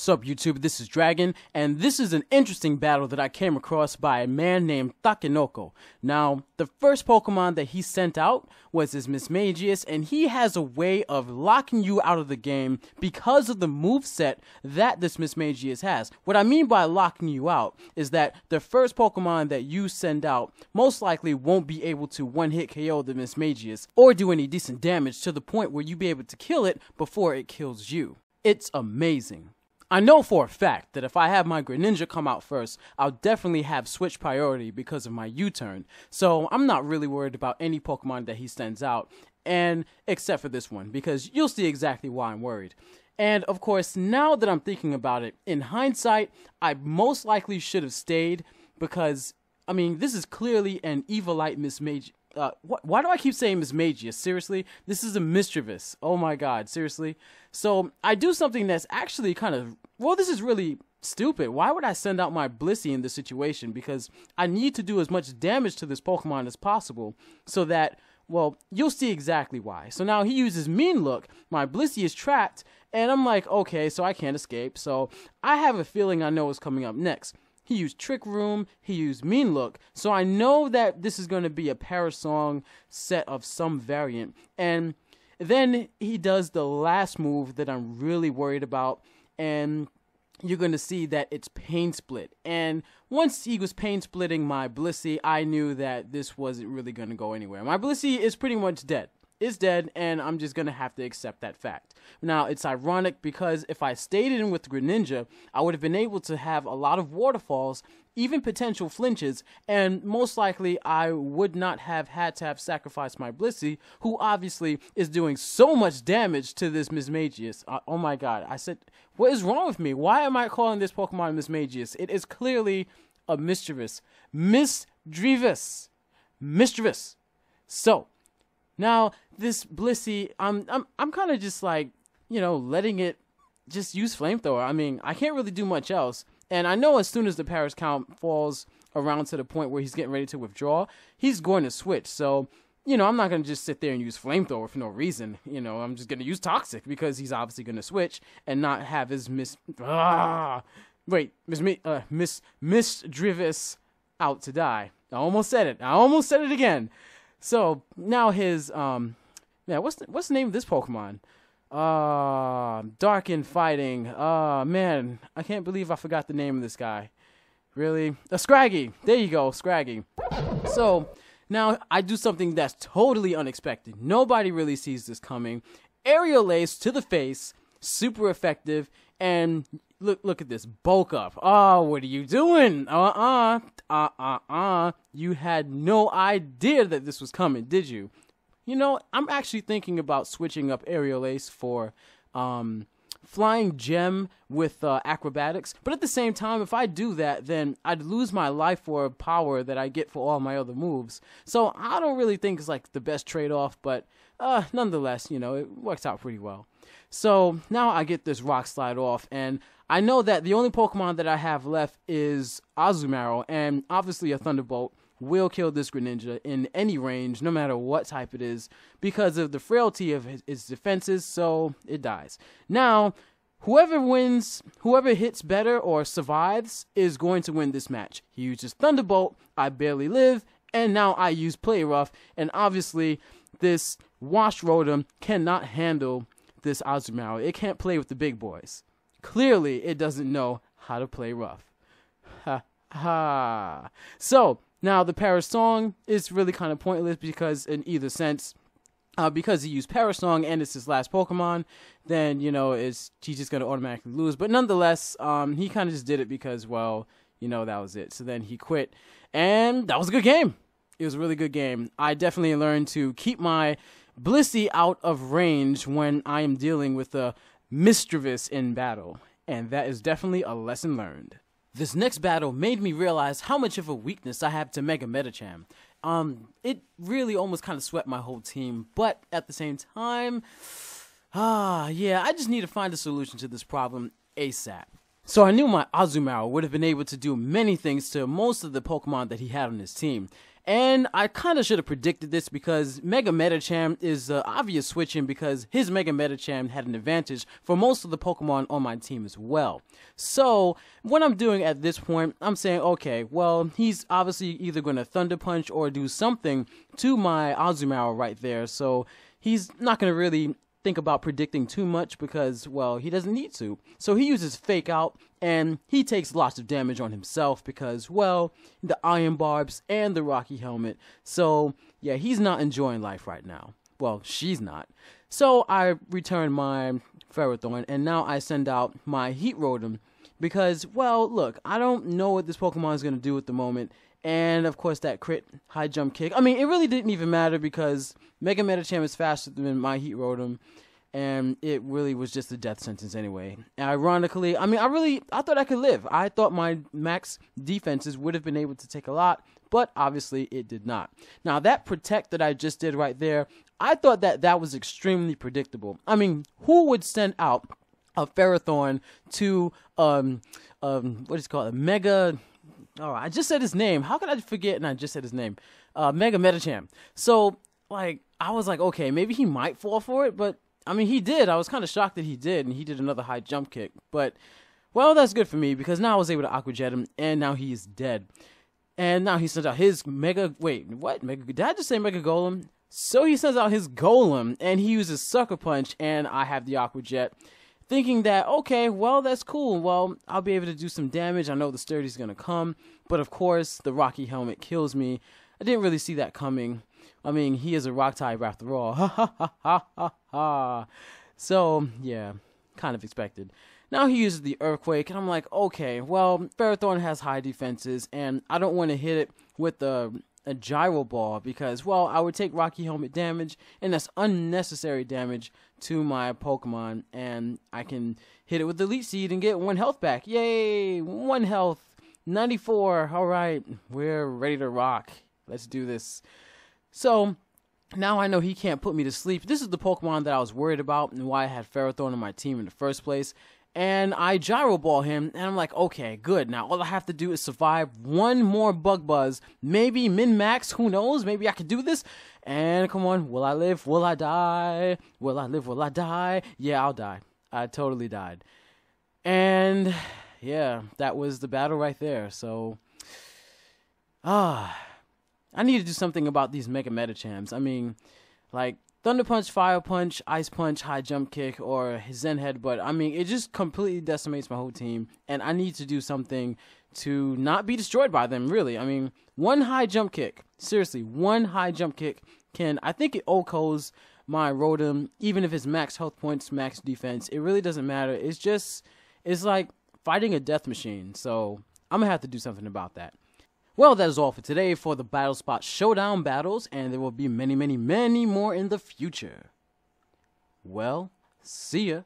Sup YouTube, this is Dragon, and this is an interesting battle that I came across by a man named Takenoko. Now, the first Pokemon that he sent out was his Mismagius, and he has a way of locking you out of the game because of the moveset that this Mismagius has. What I mean by locking you out is that the first Pokemon that you send out most likely won't be able to one-hit KO the Mismagius or do any decent damage to the point where you be able to kill it before it kills you. It's amazing. I know for a fact that if I have my Greninja come out first, I'll definitely have switch priority because of my U-turn. So I'm not really worried about any Pokemon that he sends out, and except for this one, because you'll see exactly why I'm worried. And of course, now that I'm thinking about it, in hindsight, I most likely should have stayed because, I mean, this is clearly an Evilite Mismagius. Why do I keep saying Mismagius? Seriously? This is a Mischievous. Oh my god, seriously? So, I do something that's actually kind of, well, this is really stupid. Why would I send out my Blissey in this situation? Because I need to do as much damage to this Pokemon as possible so that, well, you'll see exactly why. So now he uses Mean Look, my Blissey is trapped, and I'm like, okay, so I can't escape. So, I have a feeling I know what's coming up next. He used Trick Room, he used Mean Look, so I know that this is going to be a Parasong set of some variant. And then he does the last move that I'm really worried about, and you're going to see that it's Pain Split. And once he was Pain Splitting my Blissey, I knew that this wasn't really going to go anywhere. My Blissey is pretty much dead. It's dead, and I'm just going to have to accept that fact. Now, it's ironic because if I stayed in with Greninja, I would have been able to have a lot of waterfalls, even potential flinches, and most likely I would not have had to have sacrificed my Blissey, who obviously is doing so much damage to this Mismagius. Oh my god, I said, what is wrong with me? Why am I calling this Pokemon Mismagius? It is clearly a Mischievous. Mischievous. So, now, this Blissey, I'm kind of just like, you know, letting it just use Flamethrower. I mean, I can't really do much else. And I know as soon as the Paras count falls around to the point where he's getting ready to withdraw, he's going to switch. So, you know, I'm not going to just sit there and use Flamethrower for no reason. You know, I'm just going to use Toxic because he's obviously going to switch and not have his Misdrivis out to die. I almost said it again. So now his what's the name of this Pokemon? Darken Fighting. Man, I can't believe I forgot the name of this guy. Really? Scraggy. There you go, Scraggy. So now I do something that's totally unexpected. Nobody really sees this coming. Aerial Ace to the face, super effective, and look at this, bulk up. Oh, what are you doing? You had no idea that this was coming, did you? You know, I'm actually thinking about switching up Aerial Ace for Flying Gem with Acrobatics. But at the same time, if I do that, then I'd lose my Life Orb power that I get for all my other moves. So I don't really think it's like the best trade-off, but nonetheless, you know, it works out pretty well. So now I get this Rock Slide off, and I know that the only Pokemon that I have left is Azumarill, and obviously a Thunderbolt will kill this Greninja in any range, no matter what type it is, because of the frailty of its defenses, so it dies. Now, whoever wins, whoever hits better or survives is going to win this match. He uses Thunderbolt, I barely live, and now I use Play Rough, and obviously this Wash Rotom cannot handle this Azumarill. It can't play with the big boys. Clearly, it doesn't know how to play rough. Ha ha. So, now the Parasong is really kind of pointless because in either sense, because he used Parasong and it's his last Pokemon, then, you know, he's just going to automatically lose. But nonetheless, he kind of just did it because, well, you know, that was it. So then he quit, and that was a good game. It was a really good game. I definitely learned to keep my Blissey out of range when I am dealing with a Mischievous in battle, and that is definitely a lesson learned. This next battle made me realize how much of a weakness I have to Mega Medicham. It really almost kind of swept my whole team, but at the same time, yeah, I just need to find a solution to this problem ASAP. So I knew my Azumarill would have been able to do many things to most of the Pokemon that he had on his team. And I kind of should have predicted this because Mega Medicham is obvious switching because his Mega Medicham had an advantage for most of the Pokemon on my team as well. So what I'm doing at this point, I'm saying, okay, well, he's obviously either going to Thunder Punch or do something to my Azumarill right there. So he's not going to really think about predicting too much because, well, he doesn't need to. So he uses Fake Out, and he takes lots of damage on himself because, well, the Iron Barbs and the Rocky Helmet. So, yeah, he's not enjoying life right now. Well, she's not. So I return my Ferrothorn, and now I send out my Heat Rotom because, well, look, I don't know what this Pokemon is going to do at the moment. And, of course, that crit high jump kick. I mean, it really didn't even matter because Mega Medicham is faster than my Heat Rotom. And it really was just a death sentence anyway. And ironically, I mean, I thought I could live. I thought my max defenses would have been able to take a lot. But, obviously, it did not. Now, that Protect that I just did right there, I thought that was extremely predictable. I mean, who would send out a Ferrothorn to, what is it called, a Mega... Oh, I just said his name. How could I forget? And I just said his name. Mega Medicham. So, like, I was like, okay, maybe he might fall for it. But, I mean, he did. I was kind of shocked that he did. And he did another high jump kick. But, well, that's good for me. Because now I was able to Aqua Jet him. And now he is dead. And now he sends out his Mega... Wait, what? Did I just say Mega Golem? So he sends out his Golem. And he uses Sucker Punch. And I have the Aqua Jet. Thinking that, okay, well, that's cool. Well, I'll be able to do some damage. I know the Sturdy's going to come. But, of course, the Rocky Helmet kills me. I didn't really see that coming. I mean, he is a rock type after all. Ha, ha, ha, ha, ha, ha. So, yeah, kind of expected. Now he uses the Earthquake, and I'm like, okay, well, Ferrothorn has high defenses, and I don't want to hit it with a Gyro Ball because, well, I would take Rocky Helmet damage, and that's unnecessary damage to my Pokemon, and I can hit it with the Leech Seed and get 1 health back. Yay! 1 health. 94. All right. We're ready to rock. Let's do this. So, now I know he can't put me to sleep. This is the Pokemon that I was worried about and why I had Ferrothorn on my team in the first place. And I Gyro Ball him, and I'm like, okay, good. Now all I have to do is survive 1 more Bug Buzz. Maybe min-max, who knows? Maybe I can do this. And come on, will I live? Will I die? Will I live? Will I die? Yeah, I'll die. I totally died. And yeah, that was the battle right there. So, I need to do something about these Mega Medichams. I mean, like, Thunder Punch, Fire Punch, Ice Punch, High Jump Kick, or Zen Headbutt. I mean, it just completely decimates my whole team, and I need to do something to not be destroyed by them, really. I mean, 1 High Jump Kick, seriously, 1 High Jump Kick can, I think it OHKOs my Rotom, even if it's max health points, max defense. It really doesn't matter. It's just, it's like fighting a death machine, so I'm going to have to do something about that. Well, that is all for today for the Battle Spot Showdown battles, and there will be many, many, many more in the future. Well, see ya.